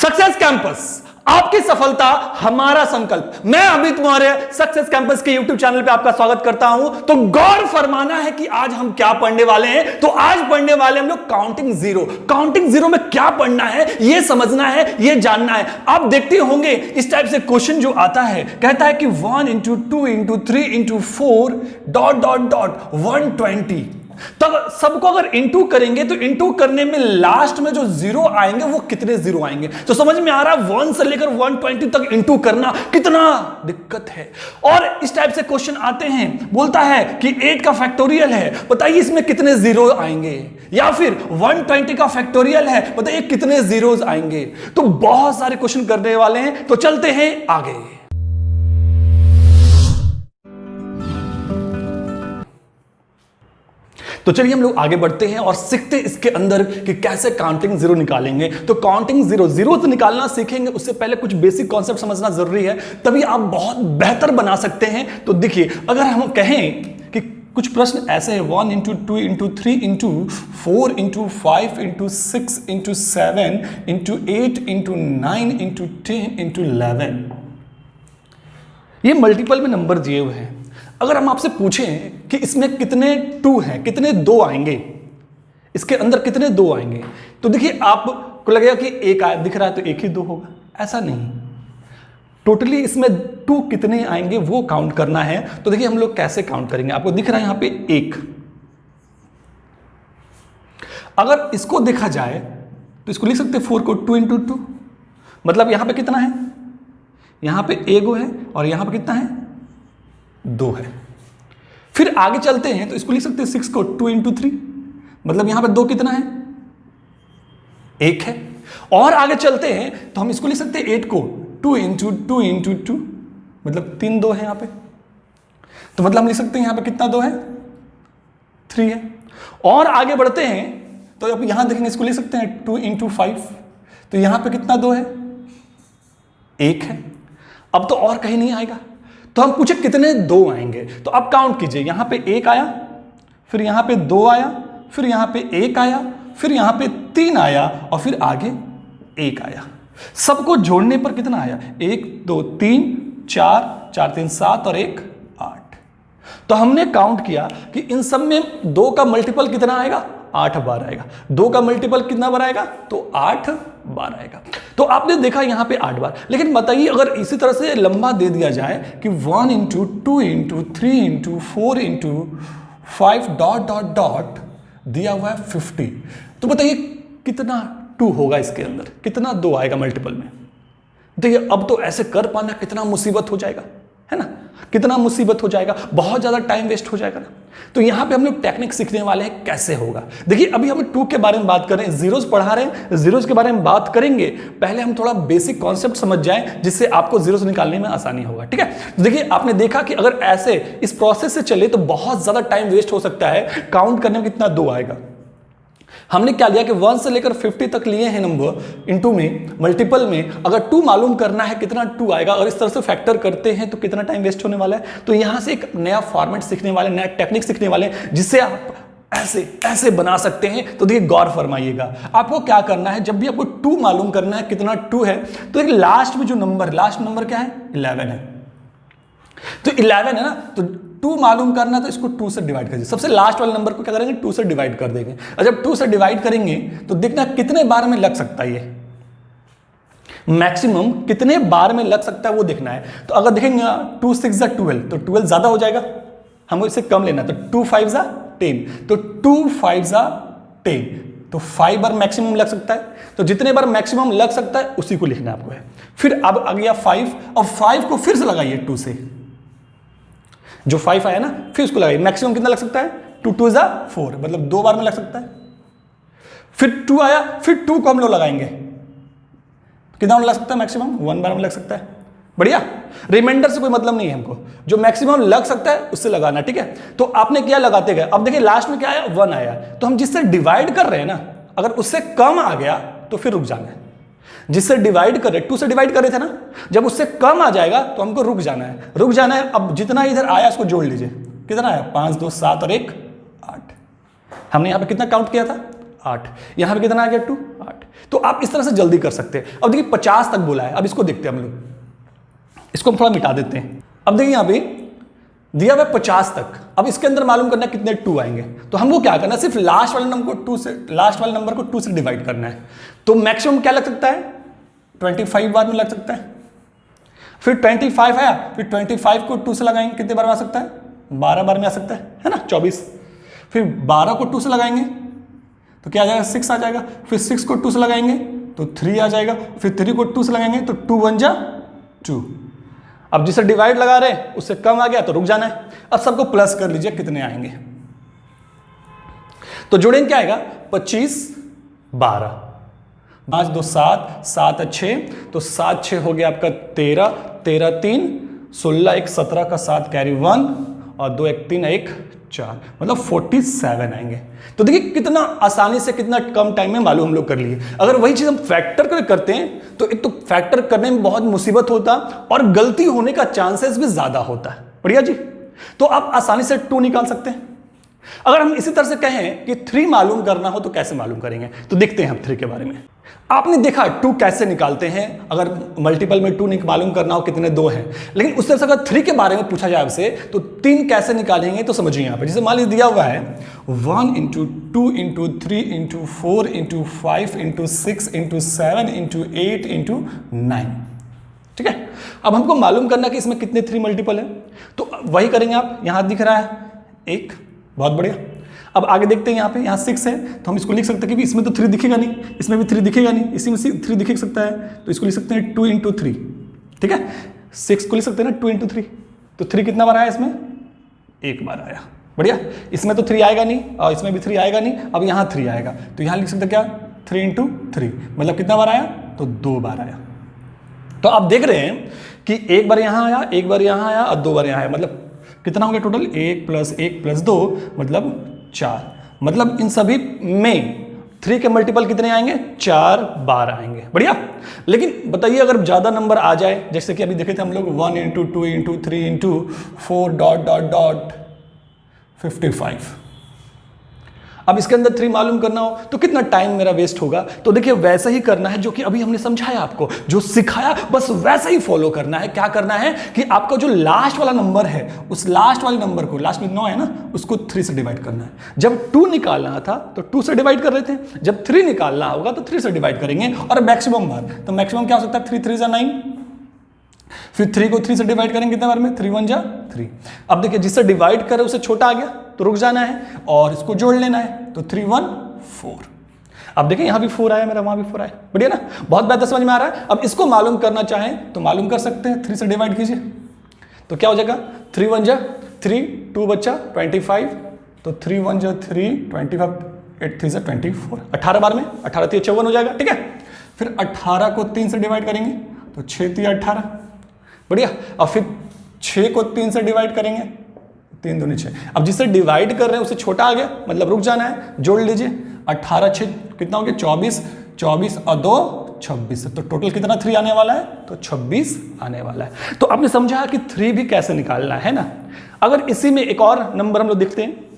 Success campus, आपकी सफलता हमारा संकल्प। मैं अमित मौर्य सक्सेस कैंपस के यूट्यूब चैनल पे आपका स्वागत करता हूं। तो गौर फरमाना है कि आज हम क्या पढ़ने वाले हैं। तो आज पढ़ने वाले हम लोग काउंटिंग जीरो। काउंटिंग जीरो में क्या पढ़ना है, यह समझना है, यह जानना है। आप देखते होंगे इस टाइप से क्वेश्चन जो आता है, कहता है कि 1 into 2 into 3 into 4 dot dot dot 120। तब सबको अगर इंटू करेंगे तो इंटू करने में लास्ट में जो जीरो आएंगे वो कितने जीरो आएंगे। तो समझ में आ रहा है 1 से लेकर 120 तक इंटू करना कितना दिक्कत है। और इस टाइप से क्वेश्चन आते हैं, बोलता है कि 8 का फैक्टोरियल है, बताइए इसमें कितने जीरो आएंगे। या फिर 120 का फैक्टोरियल है, बताइए कितने जीरोस आएंगे। तो बहुत सारे क्वेश्चन करने वाले हैं, तो चलते हैं आगे। तो चलिए हम लोग आगे बढ़ते हैं और सीखते हैं इसके अंदर कि कैसे काउंटिंग जीरो निकालेंगे। तो काउंटिंग जीरो तो निकालना सीखेंगे, उससे पहले कुछ बेसिक कॉन्सेप्ट समझना जरूरी है, तभी आप बहुत बेहतर बना सकते हैं। तो देखिए, अगर हम कहें कि कुछ प्रश्न ऐसे हैं 1 into 2 into 3 into 4 into 5 into 6 into 7 into 8 into 9 into 10 into 11, ये मल्टीपल में नंबर दिए हुए हैं। अगर हम आपसे पूछें कि इसमें कितने 2 हैं, कितने 2 आएंगे, इसके अंदर कितने 2 आएंगे, तो देखिए आपको लगेगा कि एक दिख रहा है तो एक ही 2 होगा। ऐसा नहीं, टोटली इसमें 2 कितने आएंगे वो काउंट करना है। तो देखिए हम लोग कैसे काउंट करेंगे। आपको दिख रहा है यहां पे 1। अगर इसको देखा जाए तो इसको लिख सकते हैं 4 को 2 इंटू 2, मतलब यहां पे कितना है, यहां पे 1 है और यहां पे कितना है, 2 है। फिर आगे चलते हैं तो इसको लिख सकते हैं 6 को 2 इंटू 3, मतलब यहां पे 2 कितना है, 1 है। और आगे चलते हैं तो हम इसको लिख सकते हैं 8 को 2 इंटू 2 इंटू 2, मतलब 3 2 है यहां पे। तो मतलब हम लिख सकते हैं यहां पे कितना 2 है, 3 है। और आगे बढ़ते हैं तो अब यहां देखेंगे, इसको लिख सकते हैं 2 इंटू 5, तो यहां पे कितना 2 है, 1 है। अब तो और कहीं नहीं आएगा, तो हम पूछे कितने 2 आएंगे। तो अब काउंट कीजिए, यहां पे 1 आया, फिर यहां पे 2 आया, फिर यहां पे 1 आया, फिर यहां पे 3 आया और फिर आगे 1 आया। सबको जोड़ने पर कितना आया, 1 2 3 4 4 3 7 और 1 8। तो हमने काउंट किया कि इन सब में 2 का मल्टीपल कितना आएगा, 8 बार आएगा। 2 का मल्टीपल कितना बार आएगा, तो 8 बार आएगा। तो आपने देखा यहां पे 8 बार। लेकिन बताइए अगर इसी तरह से लंबा दे दिया जाए कि 1 into 2 into 3 into 4 into 5 dot dot dot दिया हुआ है 50, तो बताइए कितना 2 होगा, इसके अंदर कितना 2 आएगा मल्टीपल में। देखिए अब तो ऐसे कर पाना कितना मुसीबत हो जाएगा, है ना, कितना मुसीबत हो जाएगा, बहुत ज्यादा टाइम वेस्ट हो जाएगा ना। तो यहां पे हम लोग टेक्निक सीखने वाले हैं कैसे होगा। देखिए अभी हम 2 के बारे में बात कर रहे हैं, जीरोस पढ़ा रहे हैं, जीरोस के बारे में बात करेंगे। पहले हम थोड़ा बेसिक कॉन्सेप्ट समझ जाएं जिससे आपको जीरोस निकालने में आसानी होगा, ठीक है। देखिए आपने देखा कि अगर ऐसे इस प्रोसेस से चले तो बहुत ज्यादा टाइम वेस्ट हो सकता है। काउंट करने में कितना 2 आएगा। हमने क्या लिया कि 1 से लेकर 50 तक लिए हैं नंबर इनटू में, मल्टीपल में। अगर 2 मालूम करना है कितना 2 आएगा, अगर इस तरह से फैक्टर करते हैं तो कितना टाइम वेस्ट होने वाला है। तो यहां से एक नया फॉर्मेट सीखने वाले, नया टेक्निक सीखने वाले, जिससे आप ऐसे ऐसे बना सकते हैं। तो देखिए गौर फरमाइएगा, आपको क्या करना है, जब भी आपको 2 मालूम करना है कितना 2 है, तो एक लास्ट में जो नंबर, लास्ट नंबर क्या है, 11 है। तो 11 है ना, तो 2 मालूम करना तो इसको 2 से डिवाइड करिए। सबसे लास्ट वाले नंबर को क्या करेंगे, 2 से डिवाइड कर देंगे। और जब 2 से डिवाइड करेंगे तो देखना कितने बार में लग सकता है, ये मैक्सिमम कितने बार में लग सकता है वो देखना है। तो अगर देखेंगे 2 6 जा 12, तो 12 ज्यादा हो जाएगा, हमको इससे कम लेना। तो 2 5 जा 10, तो 2 5 जा 10, तो 5 बार मैक्सिमम लग सकता है। तो जितने बार मैक्सिमम लग सकता है उसी को लिखना आपको है। फिर अब आ गया 5, और 5 को फिर से लगाइए 2 से, जो 5 आया ना फिर उसको लगाइए। मैक्सिमम कितना लग सकता है, 2 2 जा 4, मतलब 2 बार में लग सकता है। फिर 2 आया, फिर 2 को हम लोग लगाएंगे, कितना लग सकता है मैक्सिमम, 1 बार में लग सकता है। बढ़िया, रिमाइंडर से कोई मतलब नहीं है हमको, जो मैक्सिमम लग सकता है उससे लगाना, ठीक है। तो आपने क्या लगाते गए, अब देखिए लास्ट में क्या आया, 1 आया। तो हम जिससे डिवाइड कर रहे हैं ना, अगर उससे कम आ गया तो फिर रुक जाना है। जिससे डिवाइड कर रहे, 2 से डिवाइड कर रहे थे ना, जब उससे कम आ जाएगा तो हमको रुक जाना है, रुक जाना है। अब जितना इधर आया उसको जोड़ लीजिए, कितना आया, 5 2 7 और 1 8। हमने यहां पे कितना काउंट किया था, 8, यहां पे कितना आ गया 2, 8। तो आप इस तरह से जल्दी कर सकते हैं। अब देखिए 50 तक बोला है, अब इसको देखते हैं हम लोग, इसको हम थोड़ा मिटा देते हैं। अब देखिए यहां पे दिया हुआ 50 तक, अब इसके अंदर मालूम करना है कितने 2 आएंगे। तो हमको क्या करना है, सिर्फ लास्ट वाले नंबर को 2 से डिवाइड करना है। तो मैक्सिमम क्या लग सकता है, 25 बार में लग सकता है। फिर 25 आया, फिर 25 को 2 से लगाएंगे, कितने बार में आ सकता है, 12 बार में आ सकता है ना, 24। फिर 12 को 2 से लगाएंगे तो क्या आ जाएगा, 6 आ जाएगा। फिर 6 को 2 से लगाएंगे तो 3 आ जाएगा। फिर 3 को 2 से लगाएंगे तो 2 1 जा 2। अब जिसे डिवाइड लगा रहे हैं उससे कम आ गया तो रुक जाना है। अब सबको प्लस कर लीजिए, कितने आएंगे, तो जोड़ेंगे क्या आएगा, 25 12, 5 2 7, 7 6, तो 7 6 हो गया आपका 13, 13 3 16, 1 17 का 7 कैरी 1 और 2 1 3 1 4, मतलब 47 आएंगे। तो देखिए कितना आसानी से, कितना कम टाइम में मालूम हम लोग कर लिए। अगर वही चीज हम फैक्टर करते हैं तो एक तो फैक्टर करने में बहुत मुसीबत होता और गलती होने का चांसेस भी ज्यादा होता है। बढ़िया जी, तो आप आसानी से 2 निकाल सकते हैं। अगर हम इसी तरह से कहें कि 3 मालूम करना हो तो कैसे मालूम करेंगे, तो देखते हैं हम 3 के बारे में। आपने देखा 2 कैसे निकालते हैं, अगर मल्टीपल में 2 मालूम करना हो कितने 2 हैं। लेकिन उस तरह से अगर 3 के बारे में पूछा जाए आपसे तो 3 कैसे निकालेंगे, तो समझिए यहां पर जैसे मान लीजिए दिया हुआ है 1 × 2 × 3 × 4 × 5 × 6 × 7 × 8 × 9, ठीक है। अब हमको मालूम करना कि इसमें कितने 3 मल्टीपल है, तो वही करेंगे आप। यहां दिख रहा है 1, बहुत बढ़िया। अब आगे देखते हैं, यहाँ 6 है तो हम इसको लिख सकते हैं कि इसमें तो 3 दिखेगा नहीं, इसमें भी 3 दिखेगा नहीं, इसी में 3 दिख सकता है, तो इसको लिख सकते हैं 2 × 3, ठीक है। 6 को लिख सकते हैं ना 2 × 3, तो 3 कितना बार आया इसमें, 1 बार आया। बढ़िया, इसमें तो 3 आएगा नहीं और इसमें भी 3 आएगा नहीं, अब यहाँ 3 आएगा, तो यहाँ लिख सकते हैं क्या, 3 × 3, मतलब कितना बार आया, तो 2 बार आया। तो आप देख रहे हैं कि 1 बार यहाँ आया, 1 बार यहाँ आया और 2 बार यहाँ आया, मतलब कितना हो गया टोटल, 1 + 1 + 2 मतलब 4। मतलब इन सभी में 3 के मल्टीपल कितने आएंगे, 4 बार आएंगे। बढ़िया। लेकिन बताइए अगर ज्यादा नंबर आ जाए, जैसे कि अभी देखे थे हम लोग 1 × 2 × 3 × 4 ... 55। अब इसके अंदर 3 मालूम करना हो तो कितना टाइम मेरा वेस्ट होगा। तो देखिए वैसा ही करना है जो कि अभी हमने समझाया आपको, जो सिखाया बस वैसा ही फॉलो करना है। क्या करना है कि आपका जो लास्ट वाला नंबर है, उस लास्ट वाले नंबर को, लास्ट में 9 है ना, उसको 3 से डिवाइड करना है। जब 2 निकालना था तो 2 से डिवाइड कर रहे थे, जब 3 निकालना होगा तो 3 से डिवाइड करेंगे। और मैक्सिमम बार, तो मैक्सिमम क्या हो सकता है, 3 3 = 9। फिर 3 को 3 से डिवाइड करेंगे कितने बार में, 3 1 = 3। अब देखिए जिससे डिवाइड करे उससे छोटा आ गया तो रुक जाना है और इसको जोड़ लेना है, तो 3 1 4। अब देखिए यहां भी 4 आया मेरा, वहां भी 4 आया। बढ़िया ना, बहुत बेहतर समझ में आ रहा है। अब इसको मालूम करना चाहें तो मालूम कर सकते हैं, 3 से डिवाइड कीजिए तो क्या हो जाएगा, 3 1 = 3, 2 बचा 25, तो 3 1 = 3, 25, 8 3 = 24, 18 बार में, 18 3 54 हो जाएगा, ठीक है। फिर 18 को 3 से डिवाइड करेंगे तो 6 3 18। बढ़िया। और फिर 6 को 3 से डिवाइड करेंगे, 3 दूनी 6। अब जिससे डिवाइड कर रहे हैं उससे छोटा आ गया, मतलब रुक जाना है, जोड़ लीजिए। 18 6 कितना हो गया, 24, 24 और 2 26, तो टोटल कितना 3 आने वाला है, तो 26 आने वाला है। तो आपने समझा कि 3 भी कैसे निकालना है ना। अगर इसी में एक और नंबर हम लोग देखते हैं।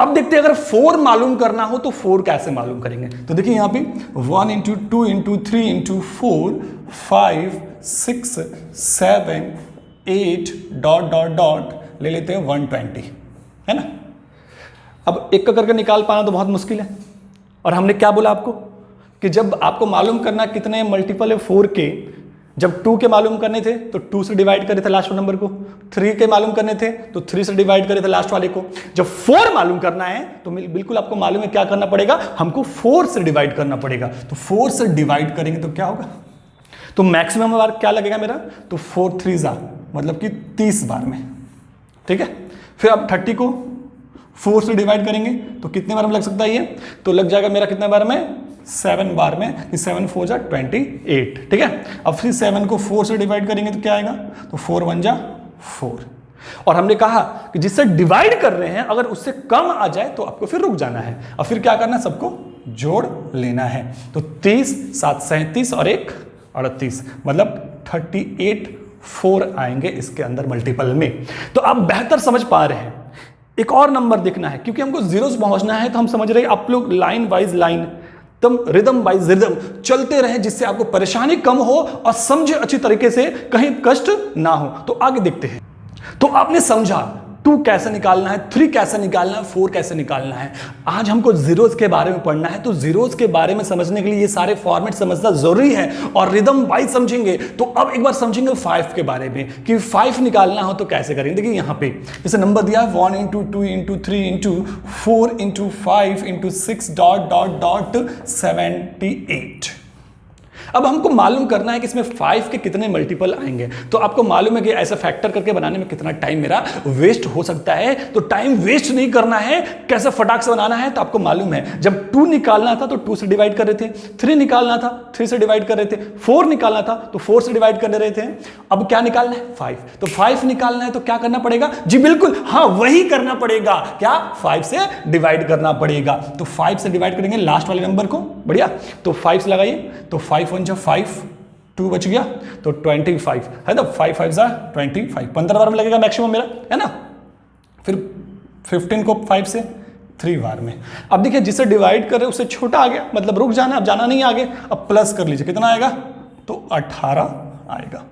अब देखते हैं अगर 4 मालूम करना हो तो 4 कैसे मालूम करेंगे। तो देखिए यहाँ पे 1 × 2 × 3 × 4 5 6 7 8 ... ले लेते हैं 120, है ना। अब एक का करके निकाल पाना तो बहुत मुश्किल है। और हमने क्या बोला आपको कि जब आपको मालूम करना कितने मल्टीपल है 4 के, जब 2 के मालूम करने थे तो 2 से डिवाइड करे थे लास्ट नंबर को, 3 के मालूम करने थे तो 3 से डिवाइड करे थे लास्ट वाले को। जब 4 मालूम करना है तो बिल्कुल आपको मालूम है क्या करना पड़ेगा, हमको 4 से डिवाइड करना पड़ेगा। तो 4 से डिवाइड करेंगे तो क्या होगा, तो मैक्सिमम बार क्या लगेगा मेरा, तो 4 3 ज़ा मतलब कि 30 बार में, ठीक है। फिर अब 30 को 4 से डिवाइड करेंगे तो कितने बार में लग सकता है ये, तो लग जाएगा मेरा कितने बार में, 7 बार में, कि 7 4 = 28, ठीक है। अब फिर 7 को 4 से डिवाइड करेंगे तो क्या आएगा, तो 4 1 = 4। और हमने कहा कि जिससे डिवाइड कर रहे हैं अगर उससे कम आ जाए तो आपको फिर रुक जाना है और फिर क्या करना है, सबको जोड़ लेना है। तो 30 7 37 और 1 38, मतलब 38 4 आएंगे इसके अंदर मल्टीपल में। तो आप बेहतर समझ पा रहे हैं एक और नंबर देखना है, क्योंकि हमको जीरोस पहुंचना है। तो हम समझ रहे हैं आप लोग लाइन वाइज लाइन, तुम रिदम बाय रिदम चलते रहे, जिससे आपको परेशानी कम हो और समझे अच्छी तरीके से, कहीं कष्ट ना हो। तो आगे देखते हैं। तो आपने समझा 2 कैसे निकालना है, 3 कैसे निकालना है, 4 कैसे निकालना है। आज हमको जीरोस के बारे में पढ़ना है। तो जीरोस के बारे में समझने के लिए ये सारे फॉर्मेट समझना जरूरी है और रिदम वाइज समझेंगे। तो अब एक बार समझेंगे 5 के बारे में कि 5 निकालना हो तो कैसे करेंगे। देखिए यहां पे जैसे नंबर दिया 1 × 2 × 3 × 4 × 5 × 6 ... 78। अब हमको मालूम करना है कि इसमें 5 के कितने मल्टीपल आएंगे। तो आपको मालूम है कि ऐसा फैक्टर करके बनाने में कितना टाइम मेरा वेस्ट हो सकता है। तो टाइम वेस्ट नहीं करना है, कैसे फटाक से बनाना है। तो आपको मालूम है जब 2 निकालना था तो 2 से डिवाइड कर रहे थे, 3 निकालना था 3 से डिवाइड कर रहे थे, 4 निकालना था तो 4 से डिवाइड कर रहे थे। अब क्या निकालना है 5। तो 5 निकालना है तो क्या करना पड़ेगा जी, बिल्कुल हाँ वही करना पड़ेगा, क्या 5 से डिवाइड करना पड़ेगा। तो 5 से डिवाइड करेंगे लास्ट वाले नंबर को, बढ़िया। तो 5 से लगाइए, तो 5 1 × 5, 2 बच गया तो 25 है ना। 5 5 = 25, 15 बार में लगेगा मैक्सिमम मेरा, है ना। फिर 15 को 5 से 3 बार में। अब देखिए जिसे डिवाइड कर रहे उससे छोटा आ गया, मतलब रुक जाना, अब जाना नहीं आगे। अब प्लस कर लीजिए, कितना आएगा तो 18 आएगा।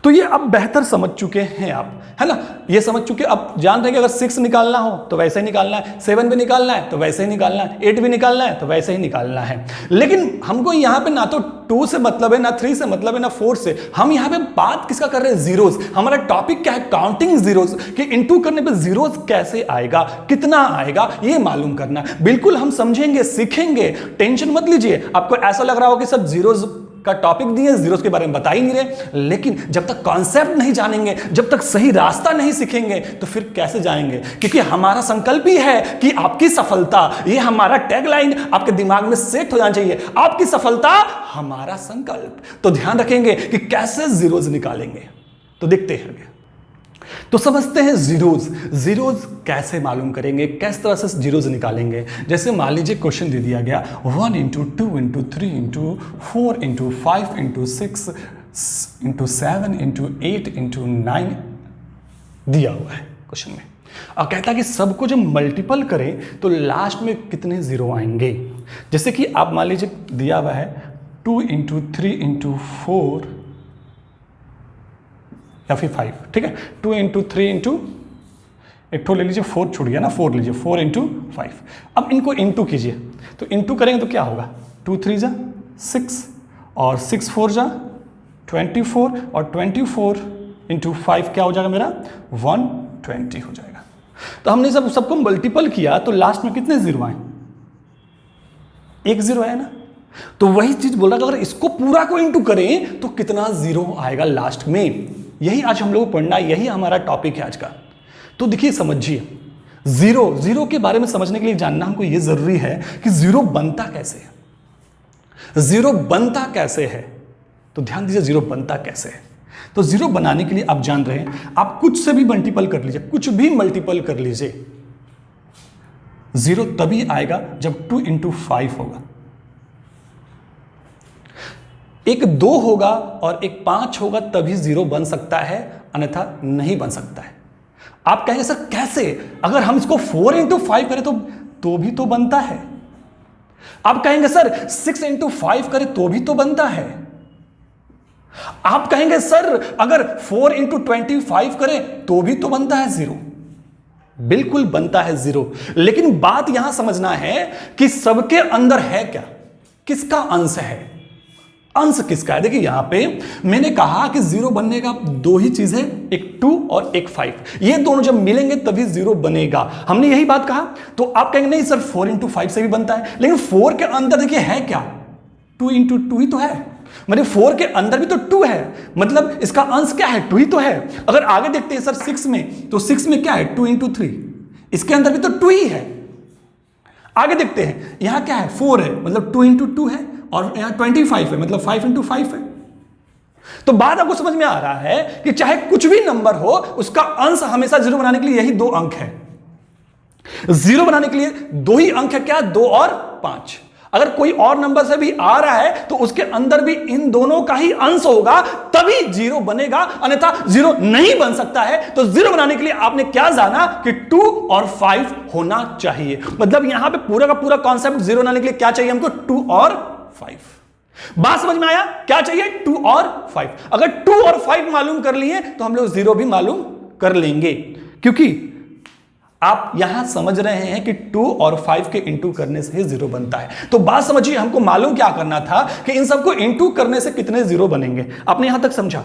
तो ये अब बेहतर समझ चुके हैं आप, है ना। ये समझ चुके, अब जान रहे कि अगर 6 निकालना हो तो वैसे ही निकालना है, 7 भी निकालना है तो वैसे ही निकालना है, 8 भी निकालना है तो वैसे ही निकालना है। लेकिन हमको यहाँ पे ना तो 2 से मतलब है, ना 3 से मतलब है, ना 4 से। हम यहाँ पे बात किसका कर रहे हैं, जीरोस। हमारा टॉपिक क्या है, काउंटिंग जीरोस, कि इनटू करने पे जीरोस कैसे आएगा, कितना आएगा, ये मालूम करना। बिल्कुल हम समझेंगे, सीखेंगे, टेंशन मत लीजिए। आपको ऐसा लग रहा हो कि सब जीरोस का टॉपिक दिए, जीरोस के बारे में बता ही नहीं रहे, लेकिन जब तक कॉन्सेप्ट नहीं जानेंगे, जब तक सही रास्ता नहीं सीखेंगे तो फिर कैसे जाएंगे। क्योंकि हमारा संकल्प ही है कि आपकी सफलता, ये हमारा टैगलाइन आपके दिमाग में सेट हो जाना चाहिए, आपकी सफलता हमारा संकल्प। तो ध्यान रखेंगे कि कैसे जीरोस निकालेंगे। तो देखते हैं, तो समझते हैं जीरोस। जीरोस कैसे मालूम करेंगे, किस तरह से जीरोस निकालेंगे। जैसे मान लीजिए क्वेश्चन दे दिया गया 1 × 2 × 3 × 4 × 5 × 6 × 7 × 8 × 9 दिया हुआ है क्वेश्चन में। और कहता है कि सबको जब मल्टीपल करें तो लास्ट में कितने जीरो आएंगे। जैसे कि आप मान लीजिए दिया हुआ है 2 × 3 × 4 या फिर 5, ठीक है। 2 × 3 × एक तो ले लीजिए, 4 छूट गया ना, 4 लीजिए, 4 × 5। अब इनको इंटू कीजिए, तो इंटू करेंगे तो क्या होगा, 2 3 = 6 और 6 4 = 24 और 24 × 5 क्या हो जाएगा मेरा 120 हो जाएगा। तो हमने सबको मल्टीपल किया तो लास्ट में कितने जीरो आए, 1 जीरो आया ना। तो वही चीज बोल रहा है, अगर इसको पूरा को इंटू करें तो कितना जीरो आएगा लास्ट में। यही आज हम लोग पढ़ना, यही हमारा टॉपिक है आज का। तो देखिए समझिए, जीरो के बारे में समझने के लिए जानना हमको यह जरूरी है कि जीरो बनता कैसे है, जीरो बनता कैसे है। तो ध्यान दीजिए जीरो बनता कैसे है। तो जीरो बनाने के लिए आप जान रहे हैं, आप कुछ से भी मल्टीपल कर लीजिए, कुछ भी मल्टीपल कर लीजिए, जीरो तभी आएगा जब 2 × 5 होगा। एक 2 होगा और एक 5 होगा तभी जीरो बन सकता है, अन्यथा नहीं बन सकता है। आप कहेंगे सर कैसे, अगर हम इसको 4 × 5 करें तो भी तो बनता है। आप कहेंगे सर 6 × 5 करें तो भी तो बनता है। आप कहेंगे सर अगर 4 × 25 करें तो भी तो बनता है जीरो। बिल्कुल बनता है जीरो, लेकिन बात यहां समझना है कि सबके अंदर है क्या, किसका अंश है, अंश किसका है। देखिए यहां पे मैंने कहा कि जीरो बनने का 2 ही चीज है, एक 2 और एक 5। ये दोनों जब मिलेंगे तभी जीरो बनेगा, हमने यही बात कहा। तो आप कहेंगे नहीं सर 4 × 5 से भी बनता है, लेकिन 4 के अंदर देखिए है क्या, 2 × 2 ही तो है, मतलब 4 के अंदर भी तो 2 है, मतलब इसका अंश क्या है, 2 ही तो है। अगर आगे देखते हैं सर 6 में, तो 6 में क्या है 2 × 3, इसके अंदर भी तो 2 ही है। आगे देखते हैं यहां क्या है 4 है, मतलब 2 × 2 है, और यहां 25 है, मतलब 5 × 5 है। तो बात आपको समझ में आ रहा है कि चाहे कुछ भी नंबर हो, उसका अंश हमेशा जीरो बनाने के लिए यही 2 अंक है। जीरो बनाने के लिए 2 ही अंक है, क्या 2 और 5। अगर कोई और नंबर से भी आ रहा है तो उसके अंदर भी इन दोनों का ही अंश होगा, तभी जीरो बनेगा, अन्यथा जीरो नहीं बन सकता है। तो जीरो बनाने के लिए आपने क्या जाना कि 2 और 5 होना चाहिए। मतलब यहां पे पूरा का पूरा कॉन्सेप्ट जीरो बनाने के लिए क्या चाहिए हमको, 2 और 5। बात समझ में आया? क्या चाहिए? 2 और 5। अगर 2 और 5 मालूम कर लिए तो हम लोग जीरो भी मालूम कर लेंगे, क्योंकि आप यहां समझ रहे हैं कि 2 और 5 के इंटू करने से ही जीरो बनता है। तो बात समझिए, हमको मालूम क्या करना था कि इन सबको इंटू करने से कितने जीरो बनेंगे। आपने यहां तक समझा?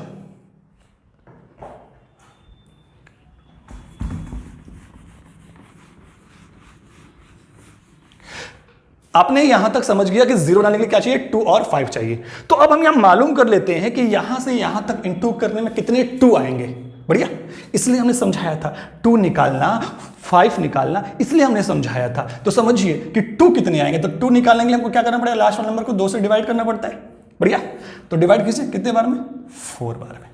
आपने यहां तक समझ गया कि जीरो लाने के लिए क्या चाहिए, 2 और 5 चाहिए। तो अब हम यहां मालूम कर लेते हैं कि यहां से यहां तक इंटू करने में कितने 2 आएंगे। बढ़िया, इसलिए हमने समझाया था 2 निकालना, 5 निकालना, इसलिए हमने समझाया था। तो समझिए कि 2 कितने आएंगे। तो 2 निकालने के लिए हमको क्या करना पड़ेगा, लास्ट वाले नंबर को 2 से डिवाइड करना पड़ता है। बढ़िया, तो डिवाइड कीजिए कितने बार में, 4 बार में।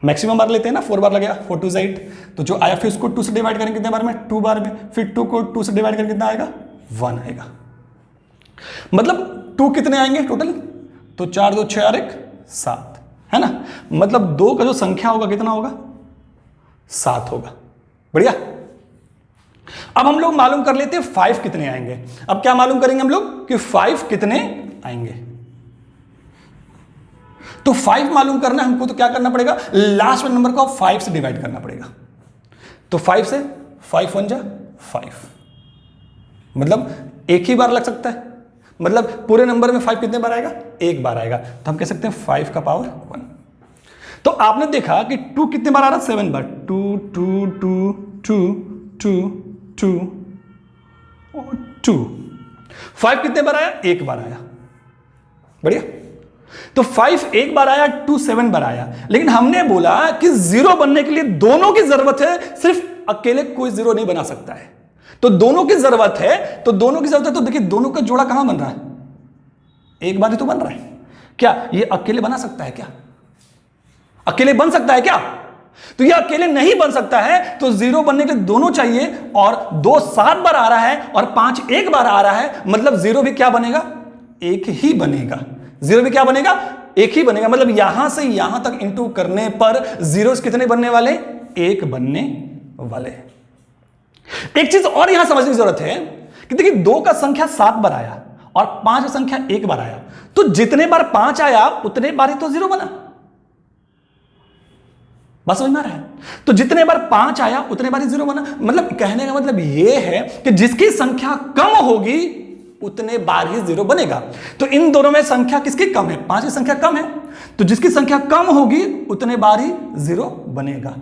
मैक्सिमम बार लेते हैं ना, 4 बार लगेगा, 4 2 8। तो जो आया फिर उसको 2 से डिवाइड करेंगे कितने बार में, 2 बार में। फिर 2 को 2 से डिवाइड करके कितना आएगा, 1 आएगा। मतलब 2 कितने आएंगे टोटल, तो 4 2 6 और 1 7, है ना। मतलब 2 का जो संख्या होगा कितना होगा, 7 होगा। बढ़िया, अब हम लोग मालूम कर लेते हैं 5 कितने आएंगे। अब क्या मालूम करेंगे हम लोग कि 5 कितने आएंगे। तो 5 मालूम करना है हमको, तो क्या करना पड़ेगा, लास्ट वाले नंबर को 5 से डिवाइड करना पड़ेगा। तो 5 से 5 1 जा 5, मतलब एक ही बार लग सकता है। मतलब पूरे नंबर में 5 कितने बार आएगा, एक बार आएगा। तो हम कह सकते हैं 5 का पावर 1। तो आपने देखा कि 2 कितने बार आ रहा है, 7 बार। 2 2 2 2 2 2 और 2। 5 कितने बार आया, एक बार आया। बढ़िया, तो 5 एक बार आया, 2 7 बार आया। लेकिन हमने बोला कि जीरो बनने के लिए दोनों की जरूरत है, सिर्फ अकेले कोई जीरो नहीं बना सकता है। तो दोनों की जरूरत है, तो दोनों की जरूरत है। तो देखिए दोनों का जोड़ा कहां बन रहा है, एक बार ही तो बन रहा है। क्या ये अकेले बना सकता है, क्या अकेले बन सकता है क्या? तो ये अकेले नहीं बन सकता है। तो जीरो बनने के लिए दोनों चाहिए, और 2 7 बार आ रहा है और 5 एक बार आ रहा है। मतलब जीरो भी क्या बनेगा, एक ही बनेगा। जीरो भी क्या बनेगा, एक ही बनेगा। मतलब यहां से यहां तक इंटू करने पर जीरोस कितने बनने वाले, एक बनने वाले। एक चीज और यहां समझने की जरूरत है कि देखिए 2 का संख्या 7 बार आया और 5 का संख्या एक बार आया। तो जितने बार 5 आया उतने बार ही तो जीरो बना। बात समझ में आ रहा है? तो जितने बार 5 आया उतने बार ही जीरो बना। मतलब कहने का मतलब यह है कि जिसकी संख्या कम होगी उतने बार ही जीरो बनेगा। तो इन दोनों में संख्या किसकी कम है, 5 की संख्या कम है। तो जिसकी संख्या कम होगी उतने बार ही जीरो बनेगा।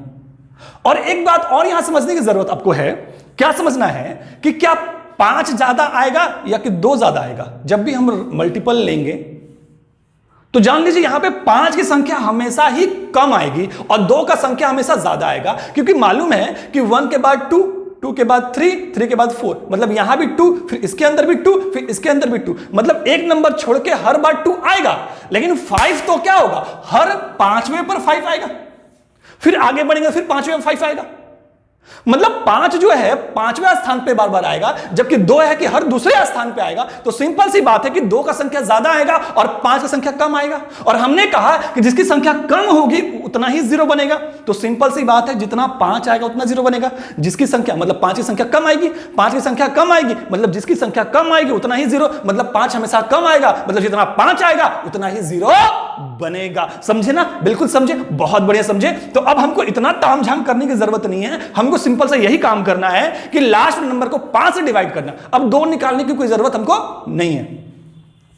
और एक बात और यहां समझने की जरूरत आपको है, क्या समझना है कि क्या 5 ज्यादा आएगा या कि 2 ज्यादा आएगा। जब भी हम मल्टीपल लेंगे तो जान लीजिए यहां पे 5 की संख्या हमेशा ही कम आएगी और 2 का संख्या हमेशा ज्यादा आएगा। क्योंकि मालूम है कि 1 के बाद 2, 2 के बाद 3, 3 के बाद 4, मतलब यहां भी 2, फिर इसके अंदर भी 2, फिर इसके अंदर भी 2। मतलब एक नंबर छोड़ के हर बार 2 आएगा। लेकिन 5 तो क्या होगा, हर 5वें पर 5 आएगा। फिर आगे बढ़ेंगे, फिर 5वें 5 आएगा। मतलब 5 जो है 5वें स्थान पे बार बार आएगा, जबकि 2 है कि हर दूसरे स्थान पे आएगा। तो सिंपल सी बात है कि 2 का संख्या ज्यादा आएगा और 5 का संख्या कम आएगा। और हमने कहा कि जिसकी संख्या कम होगी उतना ही जीरो बनेगा। तो सिंपल सी बात है, जितना 5 आएगा उतना जीरो बनेगा। जिसकी संख्या मतलब 5 की संख्या कम आएगी, 5 की संख्या कम आएगी, मतलब जिसकी संख्या कम आएगी उतना ही जीरो। मतलब 5 हमेशा कम आएगा, मतलब जितना 5 आएगा उतना ही जीरो बनेगा। समझे ना, बिल्कुल समझे, बहुत बढ़िया समझे। तो अब हमको इतना तामझाम करने की जरूरत नहीं है, हमको सिंपल से यही काम करना है कि लास्ट नंबर को 5 से डिवाइड करना। अब 2 निकालने की कोई जरूरत हमको नहीं है।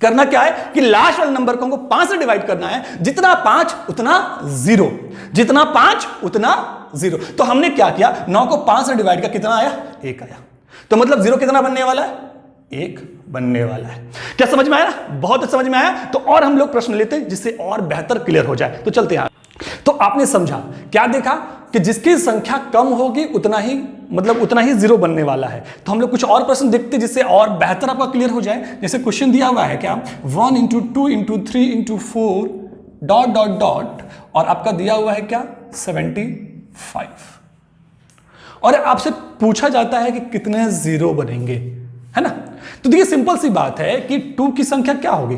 करना क्या है कि लास्ट वाले नंबर को हमको 5 से डिवाइड करना है। जितना 5 उतना जीरो, जितना 5 उतना जीरो। तो हमने क्या किया, 9 को 5 से डिवाइड किया, कितना आया, 1 आया। तो मतलब जीरो कितना बनने वाला है, 1 बनने वाला है। क्या समझ में आया, बहुत समझ में आया। तो और हम लोग प्रश्न लेते हैं जिससे और बेहतर क्लियर हो जाए। तो चलते हैं। तो आपने समझा, क्या देखा कि जिसकी संख्या कम होगी उतना ही मतलब उतना ही जीरो बनने वाला है। तो हम लोग कुछ और प्रश्न देखते हैं जिससे और बेहतर आपका क्लियर हो जाए। जैसे क्वेश्चन दिया हुआ है क्या, 1 × 2 × 3 × 4 डॉट डॉट डॉट, और आपका दिया हुआ है क्या, 75। और आपसे पूछा जाता है कि कितने जीरो बनेंगे, है ना। तो देखिए सिंपल सी बात है कि 2 की संख्या क्या होगी,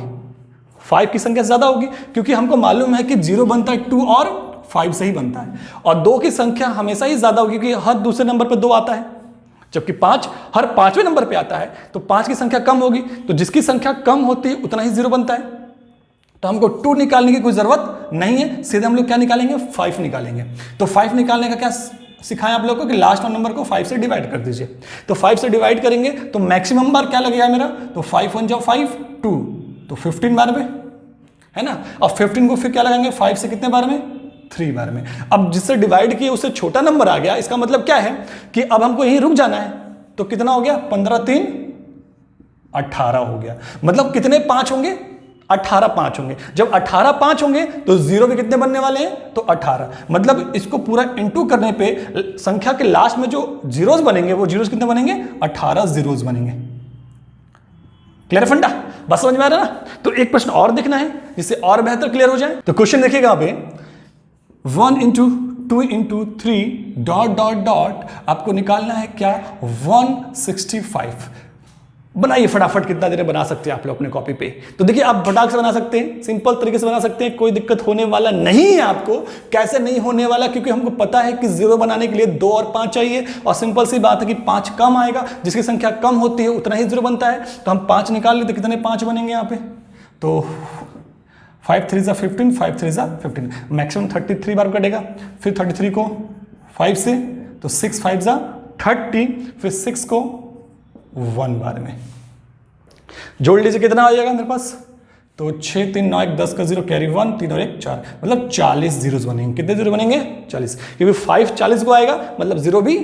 5 की संख्या ज्यादा होगी, क्योंकि हमको मालूम है कि 0 बनता है 2 और 5 से ही बनता है। और 2 की संख्या हमेशा ही ज्यादा होगी क्योंकि हर दूसरे नंबर पर 2 आता है, जबकि 5 हर 5वें नंबर पे आता है, तो 5 की संख्या कम होगी, तो जिसकी संख्या कम होती है उतना ही 0 बनता है। तो हमको 2 निकालने की कोई जरूरत नहीं है, सीधे हम लोग क्या निकालेंगे, 5 निकालेंगे। तो 5 निकालने का क्या सिखाया आप लोगों को कि लास्ट नंबर को 5 से डिवाइड कर दीजिए। तो 5 से डिवाइड करेंगे तो मैक्सिमम बार क्या लगेगा मेरा, तो 5 1 जाओ 5 2, तो 15 बार में, है ना। और 15 को फिर क्या लगाएंगे, 5 से कितने बार में, 3 बार में। अब जिससे डिवाइड किए उससे छोटा नंबर आ गया, इसका मतलब क्या है कि अब हमको यहीं रुक जाना है। तो कितना हो गया, 15 3 18 हो गया। मतलब कितने 5 होंगे, 18 5 होंगे। जब 18 5 होंगे तो 0 भी कितने बनने वाले हैं, तो 18। मतलब इसको पूरा इंटू करने पे संख्या के लास्ट में जो जीरोस बनेंगे वो जीरोस कितने बनेंगे, 18 जीरोस बनेंगे। क्लियर फंडा, बस समझ में आ रहा है ना। तो एक प्रश्न और देखना है जिससे और बेहतर क्लियर हो जाए। तो क्वेश्चन देखिएगा यहाँ पे 1 into 2 into 3 dot dot dot, आपको निकालना है क्या, 165। बनाइए फटाफट, कितना देर बना सकते हैं आप लोग अपने कॉपी पे। तो देखिए आप फटाक से बना सकते हैं, सिंपल तरीके से बना सकते हैं, कोई दिक्कत होने वाला नहीं है आपको। कैसे नहीं होने वाला, क्योंकि हमको पता है कि 0 बनाने के लिए 2 और 5 चाहिए, और सिंपल सी बात है कि 5 कम आएगा, जिसकी संख्या कम होती है उतना ही 0 बनता है। तो हम 5 निकाल लेते, कितने 5 बनेंगे यहाँ पे, तो 5 3 जा 15, 5 3 जा 15, मैक्सिमम 33 बार कटेगा। फिर 33 को 5 से, तो 6 5 जा 30, फिर 6 को 1 बार में जोड़ लीजिए, कितना आ जाएगा मेरे पास, तो 6 3 9 1 10 का 0 कैरी 1, 3 और 1 4, मतलब 40 जीरोस बनेंगे। कितने जीरो बनेंगे, 40, क्योंकि 5 40 को आएगा, मतलब 0 भी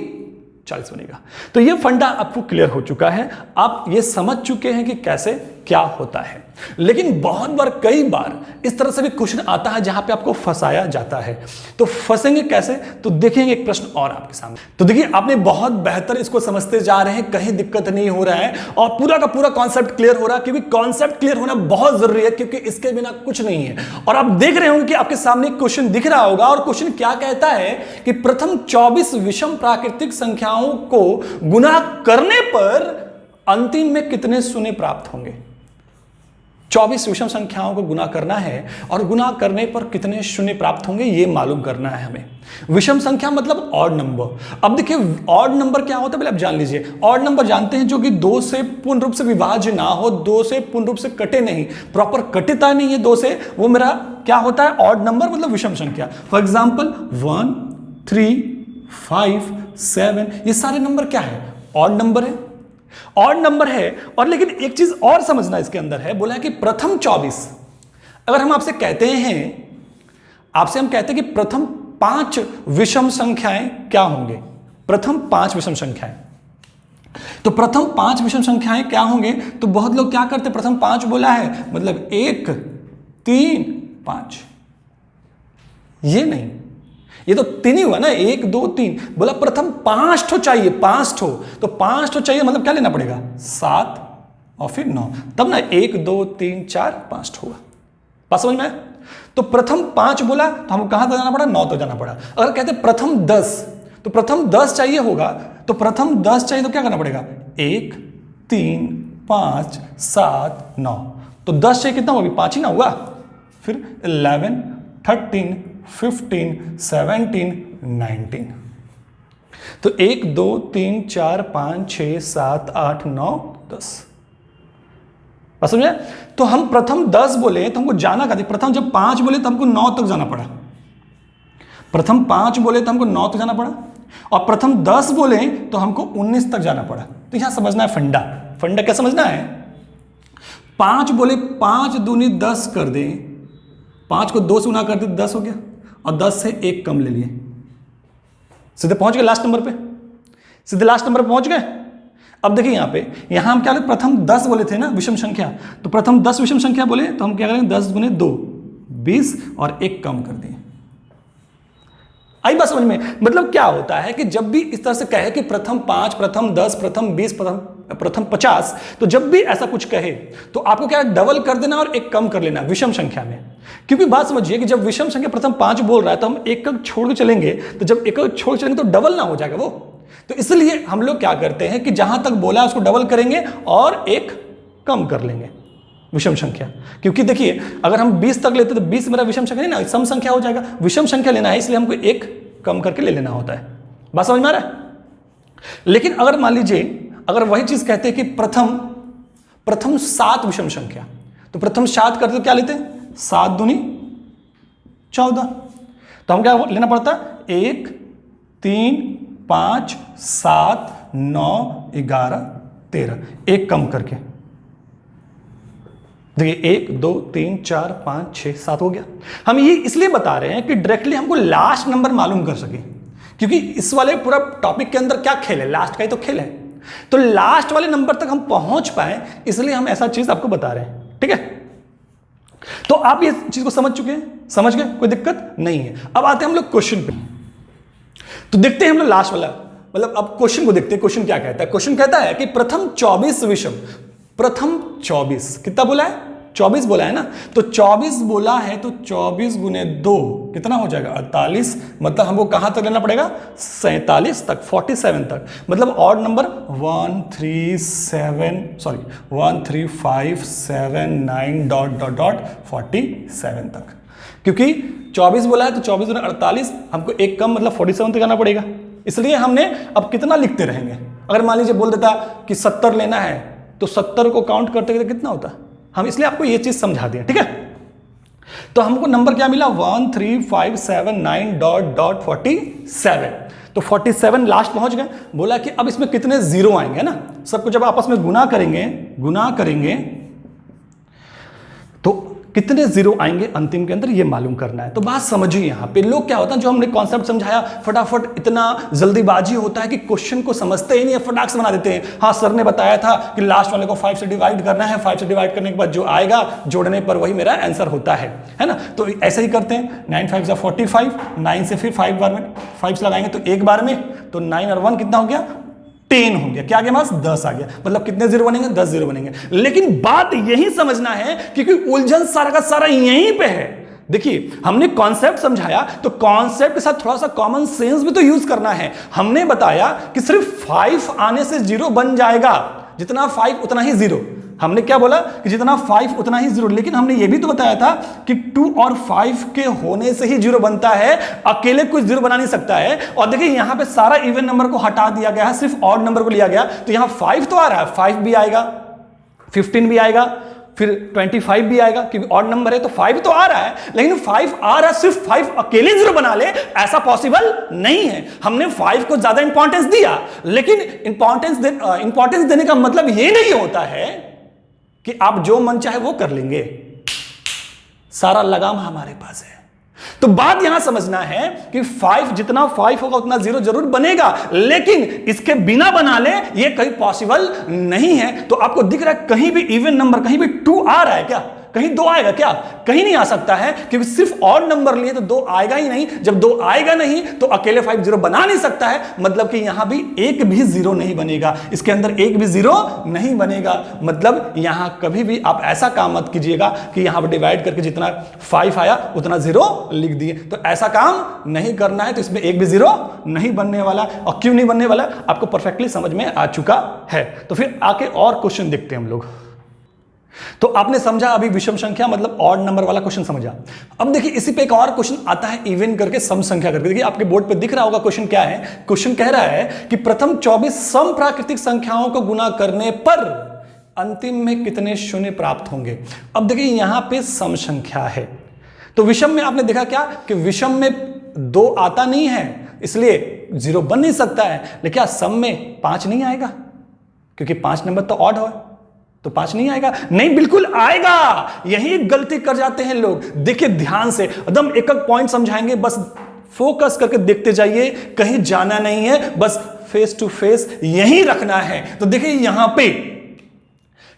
40 बनेगा। तो ये फंडा आपको क्लियर हो चुका है, आप ये समझ चुके हैं कि कैसे क्या होता है। लेकिन बहुत बार, कई बार इस तरह से भी क्वेश्चन आता है जहां पे आपको फंसाया जाता है। तो फंसेंगे कैसे, तो देखेंगे एक प्रश्न और आपके सामने। तो देखिए आपने बहुत बेहतर इसको समझते जा रहे हैं, कहीं दिक्कत नहीं हो रहा है, और पूरा का पूरा कॉन्सेप्ट क्लियर हो रहा है, क्योंकि कॉन्सेप्ट क्लियर होना बहुत जरूरी है, क्योंकि इसके बिना कुछ नहीं है। और आप देख रहे होंगे कि आपके सामने क्वेश्चन दिख रहा होगा, और क्वेश्चन क्या कहता है कि प्रथम 24 विषम प्राकृतिक संख्याओं को गुणा करने पर अंतिम में कितने शून्य प्राप्त होंगे। 24 विषम संख्याओं को गुना करना है, और गुना करने पर कितने शून्य प्राप्त होंगे ये मालूम करना है हमें। विषम संख्या मतलब ऑड नंबर। अब देखिए ऑड नंबर क्या होता है पहले आप जान लीजिए। ऑड नंबर जानते हैं जो कि 2 से पूर्ण रूप से विभाज्य ना हो, 2 से पूर्ण रूप से कटे नहीं, प्रॉपर कटता नहीं है 2 से, वो मेरा क्या होता है, ऑड नंबर मतलब विषम संख्या। फॉर एग्जाम्पल 1 3 5 7, ये सारे नंबर क्या है, ऑड नंबर है, ऑड नंबर है। और लेकिन एक चीज और समझना इसके अंदर है, बोला है कि प्रथम 24, अगर हम आपसे कहते हैं, आपसे हम कहते हैं कि प्रथम 5 विषम संख्याएं क्या होंगे, प्रथम 5 विषम संख्याएं, तो प्रथम 5 विषम संख्याएं क्या होंगे, तो बहुत लोग क्या करते, प्रथम 5 बोला है मतलब 1 3 5, ये नहीं, ये तो 3 ही हुआ ना, 1 2 3, बोला प्रथम 5 ठो चाहिए, 5 ठो, तो 5 ठो चाहिए मतलब क्या लेना पड़ेगा, 7 और फिर 9, तब ना 1 2 3 4 5 ठो हुआ। बात समझ में? तो प्रथम 5 बोला तो हमको कहां तक जाना पड़ा, 9 तक जाना पड़ा। अगर कहते प्रथम 10, तो प्रथम 10 चाहिए होगा, तो प्रथम 10 चाहिए तो क्या करना पड़ेगा, 1 3 5 7 9, तो 10 चाहिए कितना होगा, 5 ही ना हुआ, फिर 11 13 15 17 19, तो 1 2 3 4 5 6 7 8 9 10। बस समझे? तो हम प्रथम 10 बोले तो हमको जाना कहाँ, प्रथम जब 5 बोले तो हमको 9 तक जाना पड़ा, प्रथम 5 बोले तो हमको 9 तक जाना पड़ा, और प्रथम 10 बोले तो हमको 19 तक जाना पड़ा। तो यहां समझना है फंडा, फंडा क्या समझना है, 5 बोले 5 दूनी 10 कर दे, 5 को 2 से गुना कर दे 10 हो गया, और 10 से 1 कम ले लिए, सीधे पहुंच गए लास्ट नंबर पे, सीधे लास्ट नंबर पे पहुंच गए। अब देखिए यहां पे, यहां हम क्या बोले, प्रथम 10 बोले थे ना विषम संख्या, तो प्रथम 10 विषम संख्या बोले तो हम क्या करेंगे, 10 गुने 2 20, और 1 कम कर दिए। आई बात समझ में? मतलब क्या होता है कि जब भी इस तरह से कहे कि प्रथम 5 प्रथम 10 प्रथम 20 प्रथम 50, तो जब भी ऐसा कुछ कहे तो आपको क्या डबल कर देना और 1 कम कर लेना विषम संख्या में। क्योंकि बात समझिए कि जब विषम संख्या प्रथम 5 बोल रहा है तो हम 1 छोड़ के चलेंगे, तो जब 1 छोड़ के चलेंगे तो डबल ना हो जाएगा वो, तो इसलिए हम लोग क्या करते हैं कि जहां तक बोला उसको डबल करेंगे और एक कम कर लेंगे विषम संख्या। क्योंकि देखिए अगर हम 20 तक लेते तो 20 मेरा विषम संख्या नहीं ना, सम संख्या हो जाएगा। विषम संख्या लेना है इसलिए हमको एक कम करके ले लेना होता है। बात समझ में आ रहा है? लेकिन अगर मान लीजिए अगर वही चीज कहते हैं कि प्रथम 7 विषम संख्या, तो प्रथम 7 करते तो क्या लेते हैं? 7 दूनी 14। तो हम क्या लेना पड़ता है? 1 3 5 7 9 11 13, एक कम करके। देखिए 1 2 3 4 5 6 7 हो गया। हम ये इसलिए बता रहे हैं कि डायरेक्टली हमको लास्ट नंबर मालूम कर सके, क्योंकि इस वाले पूरा टॉपिक के अंदर क्या खेल है? लास्ट का ही तो खेल है। तो लास्ट वाले नंबर तक हम पहुंच पाए, इसलिए हम ऐसा चीज आपको बता रहे हैं। ठीक है, तो आप ये चीज को समझ चुके हैं? समझ गए? कोई दिक्कत नहीं है। अब आते हैं हम लोग क्वेश्चन पे। तो देखते हैं हम लोग लास्ट वाला, मतलब अब क्वेश्चन को देखते हैं। क्वेश्चन क्या कहता है? क्वेश्चन कहता है कि प्रथम 24 विषम, प्रथम 24 कितना बोला है? 24 बोला है ना। तो 24 बोला है तो 24 गुने 2 कितना हो जाएगा? 48। मतलब हमको कहां तक लेना पड़ेगा? 47 तक, 47 तक। मतलब odd number 1 3 5 7 9 dot dot dot 47 तक। क्योंकि 24 बोला है तो 24 गुने 48, हमको एक कम मतलब 47 तक आना पड़ेगा। इसलिए हमने अब कितना लिखते रहेंगे? अगर मान लीजिए बोल देता कि 70 लेना है तो 70 को काउंट करते करते कितना होता? हम इसलिए आपको ये चीज समझा दिए। ठीक है, तो हमको नंबर क्या मिला? 1 3 5 7 9 डॉट डॉट 47। तो 47 लास्ट पहुंच गए। बोला कि अब इसमें कितने जीरो आएंगे ना, सबको जब आपस में गुना करेंगे तो कितने जीरो आएंगे अंतिम के अंदर, ये मालूम करना है। तो बात समझिए, यहां पे लोग क्या होता है, जो हमने कॉन्सेप्ट समझाया फटाफट इतना जल्दीबाजी होता है कि क्वेश्चन को समझते ही नहीं है, फटाक से बना देते हैं। हाँ सर ने बताया था कि लास्ट वाले को 5 से डिवाइड करना है, 5 से डिवाइड करने के बाद जो आएगा जोड़ने पर वही मेरा आंसर होता है ना। तो ऐसे ही करते हैं। 9 5 45, 9 से फिर 5 बार में 5 लगाएंगे तो एक बार में, तो 9 और 1 कितना हो गया? 10 हो गया। क्या आ गया? पास 10 आ गया। मतलब कितने जीरो बनेंगे? 10 जीरो बनेंगे। लेकिन बात यही समझना है क्योंकि उलझन सारा का सारा यहीं पे है। देखिए हमने कॉन्सेप्ट समझाया तो कॉन्सेप्ट के साथ थोड़ा सा कॉमन सेंस भी तो यूज करना है। हमने बताया कि सिर्फ 5 आने से जीरो बन जाएगा, जितना 5 उतना ही जीरो। हमने क्या बोला कि जितना 5 उतना ही जीरो। लेकिन हमने ये भी तो बताया था कि 2 और 5 के होने से ही जीरो बनता है, अकेले कुछ जीरो बना नहीं सकता है। और देखिए यहां पे सारा इवन नंबर को हटा दिया गया है, सिर्फ ऑड नंबर को लिया गया। तो यहां 5 तो आ रहा है, 5 भी आएगा, 15 भी आएगा, फिर 25 भी आएगा, क्योंकि ऑड नंबर है तो 5 तो आ रहा है। लेकिन 5 आ रहा है, सिर्फ 5 अकेले जीरो बना ले, ऐसा पॉसिबल नहीं है। हमने 5 को ज्यादा इंपॉर्टेंस दिया, लेकिन इंपॉर्टेंस देने का मतलब ये नहीं होता है कि आप जो मन चाहे वो कर लेंगे। सारा लगाम हमारे पास है। तो बात यहां समझना है कि 5 जितना 5 होगा उतना जीरो जरूर बनेगा, लेकिन इसके बिना बना ले ये कहीं पॉसिबल नहीं है। तो आपको दिख रहा है कहीं भी इवन नंबर, कहीं भी 2 आ रहा है क्या? कहीं 2 आएगा क्या? कहीं नहीं आ सकता है, क्योंकि सिर्फ ऑड नंबर लिए तो 2 आएगा ही नहीं। जब 2 आएगा नहीं तो अकेले 5 जीरो बना नहीं सकता है। मतलब कि यहां भी एक भी जीरो नहीं बनेगा, इसके अंदर एक भी जीरो नहीं बनेगा। मतलब यहां कभी भी आप ऐसा काम मत कीजिएगा कि यहां पर डिवाइड करके जितना 5 आया उतना जीरो लिख दिए। तो ऐसा काम नहीं करना है। तो इसमें एक भी जीरो नहीं बनने वाला। और क्यों नहीं बनने वाला आपको परफेक्टली समझ में आ चुका है। तो फिर आके और क्वेश्चन देखते हैं हम लोग। तो आपने समझा अभी विषम संख्या मतलब ऑड नंबर वाला क्वेश्चन समझा। अब देखिए इसी पे एक और क्वेश्चन आता है इवन करके, सम संख्या करके। देखिए आपके बोर्ड पे दिख रहा होगा क्वेश्चन क्या है। क्वेश्चन कह रहा है कि प्रथम 24 सम प्राकृतिक संख्याओं को गुना करने पर अंतिम में कितने शून्य प्राप्त होंगे। अब देखिए यहां पे सम संख्या है, तो विषम में आपने देखा क्या कि विषम में 2 आता नहीं है, इसलिए जीरो बन नहीं सकता है। लेकिन क्या सम में 5 नहीं आएगा? क्योंकि 5 नंबर तो ऑड हो, तो 5 नहीं आएगा। नहीं, बिल्कुल आएगा। यही गलती कर जाते हैं लोग। देखिए ध्यान से, एकदम एक एक पॉइंट समझाएंगे, बस फोकस करके देखते जाइए, कहीं जाना नहीं है, बस फेस टू फेस यही रखना है। तो देखिए यहां पे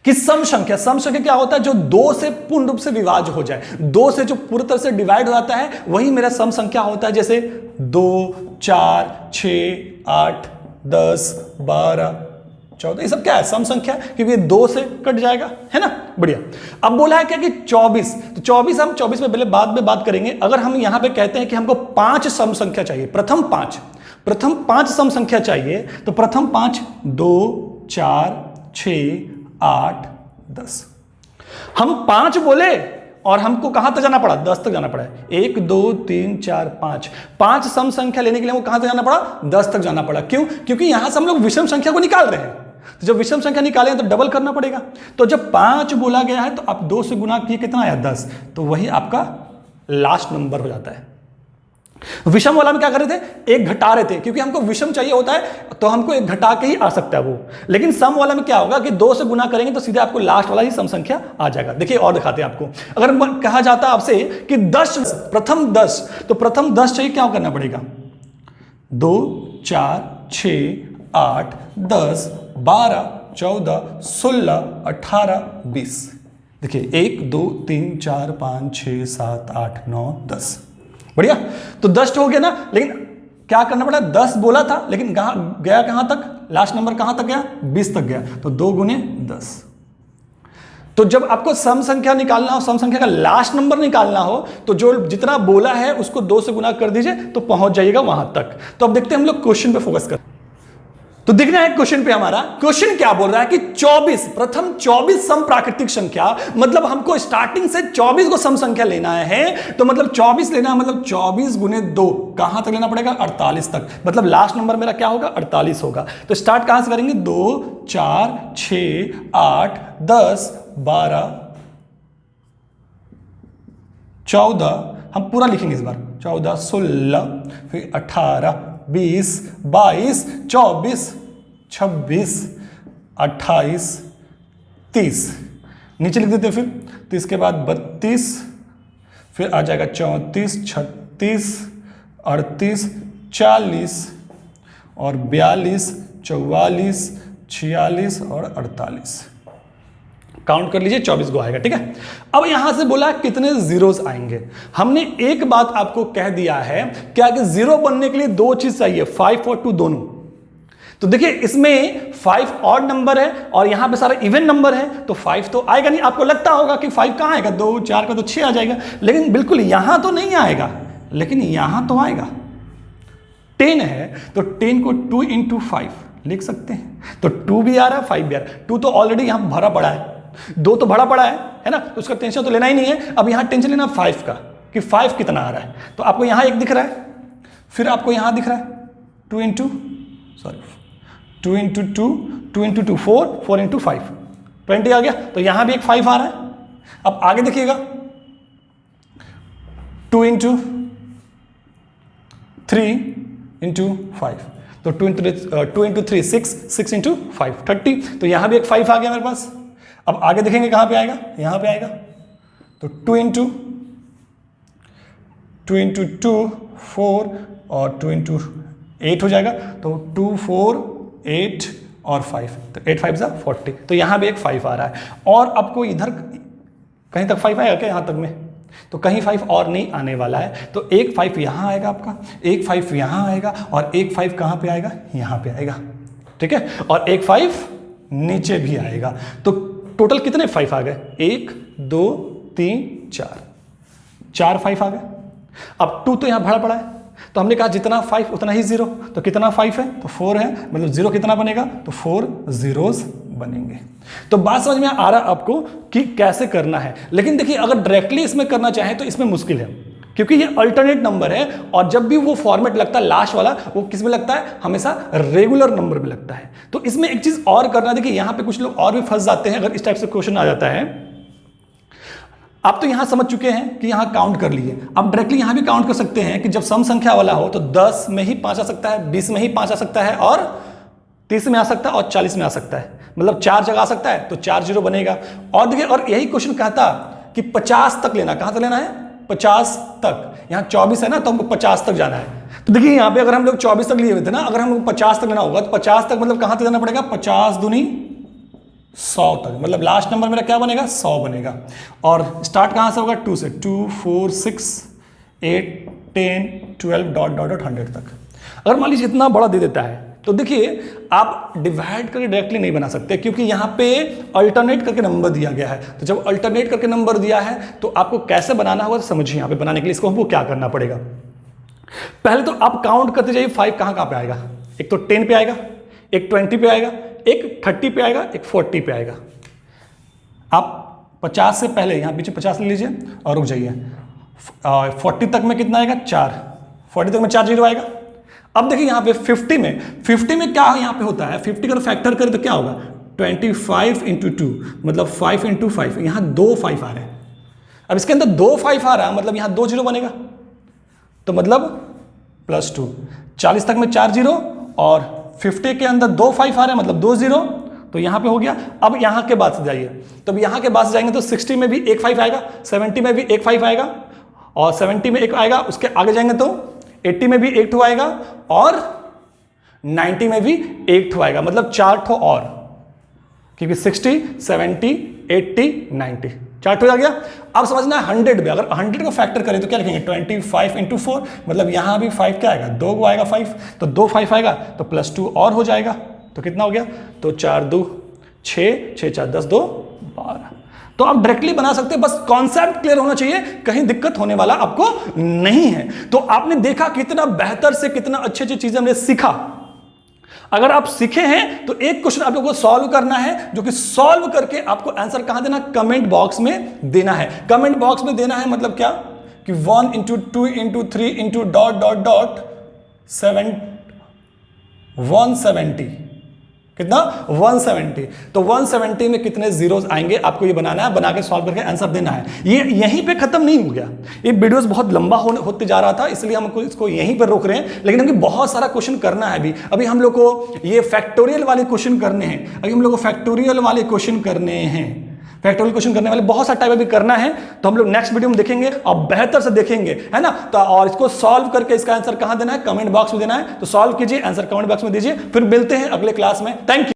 कि सम संख्या क्या होता है? जो 2 से पूर्ण रूप से विभाज्य हो जाए, 2 से जो पूरी तरह से डिवाइड हो जाता है, वही मेरा सम संख्या होता है। जैसे 2 4 6 8 10 12 14, ये सब क्या है? सम संख्या, क्योंकि 2 से कट जाएगा, है ना। बढ़िया। अब बोला है क्या कि 24, तो 24 हम 24 में पहले बाद में बात करेंगे। अगर हम यहां पे कहते हैं कि हमको 5 सम संख्या चाहिए, प्रथम 5, प्रथम 5 सम संख्या चाहिए, तो प्रथम 5 2 4 6 8 10। हम 5 बोले और हमको कहां तक जाना पड़ा? 10 तक जाना पड़ा। 1 2 3 4 5, 5 सम संख्या लेने के लिए हमको कहां तक जाना पड़ा? 10 तक जाना पड़ा। क्यों? क्योंकि यहां से हम लोग विषम संख्या को निकाल रहे हैं, तो जब विषम संख्या निकालें तो डबल करना पड़ेगा। तो जब 5 बोला गया है तो आप 2 से गुना किए, कितना आया? 10। तो वही आपका लास्ट नंबर हो जाता है। विषम वाला में क्या कर रहे थे? एक घटा रहे थे, क्योंकि हमको विषम चाहिए होता है तो हमको एक घटा के ही आ सकता है वो। लेकिन सम वाला में क्या होगा कि 2 से गुना करेंगे तो सीधे आपको लास्ट वाला ही सम संख्या आ जाएगा। देखिए और दिखाते हैं आपको। अगर कहा जाता है आपसे कि 10 प्रथम 10, तो प्रथम 10 चाहिए, क्या करना पड़ेगा? 2 4 6 8 10 12 14 16 18 20। देखिए 1 2 3 4 5 6 7 8 9 10। बढ़िया। तो 10 हो गया ना, लेकिन क्या करना पड़ा? 10 बोला था लेकिन गया कहां तक? लास्ट नंबर कहां तक गया? 20 तक गया। तो 2 गुने 10। तो जब आपको सम संख्या निकालना हो, सम संख्या का लास्ट नंबर निकालना हो, तो जो जितना बोला है उसको 2 से गुना कर दीजिए तो पहुंच जाइएगा वहां तक। तो अब देखते हैं हम लोग क्वेश्चन पे फोकस कर। तो दिखना है क्वेश्चन पे हमारा। क्वेश्चन क्या बोल रहा है कि 24, प्रथम 24 सम प्राकृतिक संख्या, मतलब हमको स्टार्टिंग से 24 को सम संख्या लेना है। तो मतलब 24 लेना है, मतलब 24 गुने 2 कहां तक लेना पड़ेगा? 48 तक। मतलब लास्ट नंबर मेरा क्या होगा? 48 होगा। तो स्टार्ट कहां से करेंगे? 2 4 6 8 10 12 14, हम पूरा लिखेंगे इस बार, 14 16 फिर 18 20 22 24 26 28 30। नीचे लिख देते फिर। तो इसके बाद 32, फिर आ जाएगा 34 36 38 40 और 42 44 46 और 48। काउंट कर लीजिए, 24 को आएगा। ठीक है। अब यहां से बोला कितने जीरोस आएंगे। हमने एक बात आपको कह दिया है, क्या कि जीरो बनने के लिए 2 चीज चाहिए, 5 और 2 दोनों। तो देखिए इसमें 5 ऑड नंबर है और यहां पे सारा इवन नंबर है, तो 5 तो आएगा नहीं। आपको लगता होगा कि 5 कहां आएगा? 2 4 का तो 6 आ जाएगा, लेकिन बिल्कुल यहां तो नहीं आएगा, लेकिन यहां तो आएगा। 10 है तो 10 को 2 × 5 लिख सकते हैं। तो 2 भी आ रहा है, 5 भी आ रहा है। 2 तो ऑलरेडी यहां भरा पड़ा है, 2 तो भरा पड़ा है ना, तो उसका टेंशन तो लेना ही नहीं है। अब यहां टेंशन लेना 5 का, कि 5 कितना आ रहा है। तो आपको यहां 1 दिख रहा है, फिर आपको यहां दिख रहा है 2 × 2 2 × 2 4 4 × 5 20 आ गया। तो यहां भी एक 5 आ रहा है। अब आगे देखिएगा 2 × 3 × 5, तो 2 × 3 6 6 × 5 30। तो यहां भी एक 5 आ गया मेरे पास। अब आगे देखेंगे कहां पे आएगा? यहां पे आएगा। तो 2 × 2 4 और 2 × 8 हो जाएगा। तो 2 4 8 और 5, तो 8 5 = 40। तो यहां भी एक 5 आ रहा है। और आपको इधर कहीं तक 5 आएगा क्या? यहां तक में तो कहीं 5 और नहीं आने वाला है। तो एक 5 यहां आएगा आपका, एक 5 यहां आएगा और एक 5 कहां पे आएगा? यहां पे आएगा। ठीक है। और एक 5 नीचे भी आएगा। तो टोटल कितने 5 आ गए? 1 2 3 4 5 आ गए। अब 2 तो यहां भरा पड़ा है, तो हमने कहा जितना 5 उतना ही 0। तो कितना 5 है? तो 4 है, मतलब 0 कितना बनेगा? तो 4 zeros बनेंगे। तो बात समझ में आ रहा आपको कि कैसे करना है। लेकिन देखिए अगर डायरेक्टली इसमें करना चाहे तो इसमें मुश्किल है, क्योंकि ये अल्टरनेट नंबर है और जब भी वो फॉर्मेट लगता है लास्ट वाला, वो किस में लगता है? हमेशा रेगुलर नंबर में लगता है। तो इसमें एक चीज और करना, देखिए यहां पे कुछ लोग और भी फंस जाते हैं अगर इस टाइप से क्वेश्चन आ जाता है। आप तो यहां समझ चुके हैं कि यहां काउंट कर लिए, अब डायरेक्टली यहां भी काउंट कर सकते हैं कि जब सम संख्या वाला हो तो 10 में ही 5 आ सकता है, 20 में ही 5 आ सकता है और 30 में आ सकता है और 40 में आ सकता है। मतलब 4 जगह आ सकता है, तो 4 0 बनेगा। और देखिए और यही क्वेश्चन कहता कि 50 तक लेना, कहां तक लेना है? 50 तक। यहां 24 है ना, तो हमको 50 तक जाना है। तो देखिए यहां पे अगर हम लोग 24 तक लिए हुए थे ना, अगर हमको 50 तक लेना होगा तो 50 तक मतलब कहां तक जाना पड़ेगा? 50 दूनी 100 तक। मतलब लास्ट नंबर मेरा क्या बनेगा? 100 बनेगा। और स्टार्ट कहां से होगा? 2 से। 2 4 6 8 10 12 .100 तक। अगर मान लीजिए इतना बड़ा दे देता है तो देखिए आप डिवाइड करके डायरेक्टली नहीं बना सकते, क्योंकि यहां पे अल्टरनेट करके नंबर दिया गया है। तो जब अल्टरनेट करके नंबर दिया है तो आपको कैसे बनाना होगा, तो समझिए यहां पे बनाने के लिए इसको हमको क्या करना पड़ेगा। पहले तो आप काउंट करते जाइए 5 कहां कहां पे आएगा। एक तो 10 पे आएगा, एक 20 पे आएगा, एक 30 पे आएगा, एक 40 पे आएगा। आप 50 से पहले यहां पीछे 50 ले लीजिए और रुक जाइए। 40 तक में कितना आएगा? 4। 40 तक में 4 जीरो आएगा। अब देखिए यहां पे 50 में क्या यहां पे होता है, 50 का फैक्टर करें तो क्या होगा? 25 इंटू 2 मतलब 5 इंटू 5। यहां 2 5 आ रहे हैं। अब इसके अंदर 2 5 आ रहा है मतलब यहां 2 जीरो बनेगा, तो मतलब +2। 40 तक में 4 जीरो और 50 के अंदर 2 5 आ रहे हैं मतलब 2 जीरो, तो यहां पे हो गया। अब यहां के बाद से जाइए, तो यहां के बाद से जाएंगे तो 60 में भी एक 5 आएगा, 70 में भी एक 5 आएगा और 70 में एक आएगा। उसके आगे जाएंगे तो 80 में भी एक ठो आएगा और 90 में भी एक ठो आएगा, मतलब 4 ठो और, क्योंकि 60 70 80 90 4 ठो आ गया। अब समझना है 100 में, अगर 100 को फैक्टर करें तो क्या लिखेंगे? 25 इंटू 4 मतलब यहां भी 5 क्या आएगा? 2 को आएगा 5, तो 2 5 आएगा तो +2 और हो जाएगा, तो कितना हो गया? तो 4 2 6 6 4 10 2 12। तो आप डायरेक्टली बना सकते हैं, बस कॉन्सेप्ट क्लियर होना चाहिए, कहीं दिक्कत होने वाला आपको नहीं है। तो आपने देखा कितना बेहतर से कितना अच्छी अच्छी चीजें हमने सीखा। अगर आप सीखे हैं तो एक क्वेश्चन आप लोगों को सॉल्व करना है, जो कि सॉल्व करके आपको आंसर कहां देना? कमेंट बॉक्स में देना है। कमेंट बॉक्स में देना है मतलब क्या कि 1 इंटू 2 इंटू 3 इंटू डॉट 170 कितना? 170। तो 170 में कितने जीरोस आएंगे आपको ये बनाना है, बना के सॉल्व करके आंसर देना है। ये यहीं पे खत्म नहीं हो गया, ये वीडियोस बहुत लंबा होते जा रहा था, इसलिए हम इसको यहीं पर रोक रहे हैं। लेकिन हमें बहुत सारा क्वेश्चन करना है अभी हम लोग को ये फैक्टोरियल वाले क्वेश्चन करने हैं। अभी हम लोग को फैक्टोरियल वाले क्वेश्चन करने हैं, फैक्टोरियल क्वेश्चन करने वाले बहुत सारा टाइप अभी करना है, तो हम लोग नेक्स्ट वीडियो में देखेंगे और बेहतर से देखेंगे, है ना। तो और इसको सॉल्व करके इसका आंसर कहां देना है? कमेंट बॉक्स में देना है। तो सॉल्व कीजिए, आंसर कमेंट बॉक्स में दीजिए। फिर मिलते हैं अगले क्लास में। Thank you.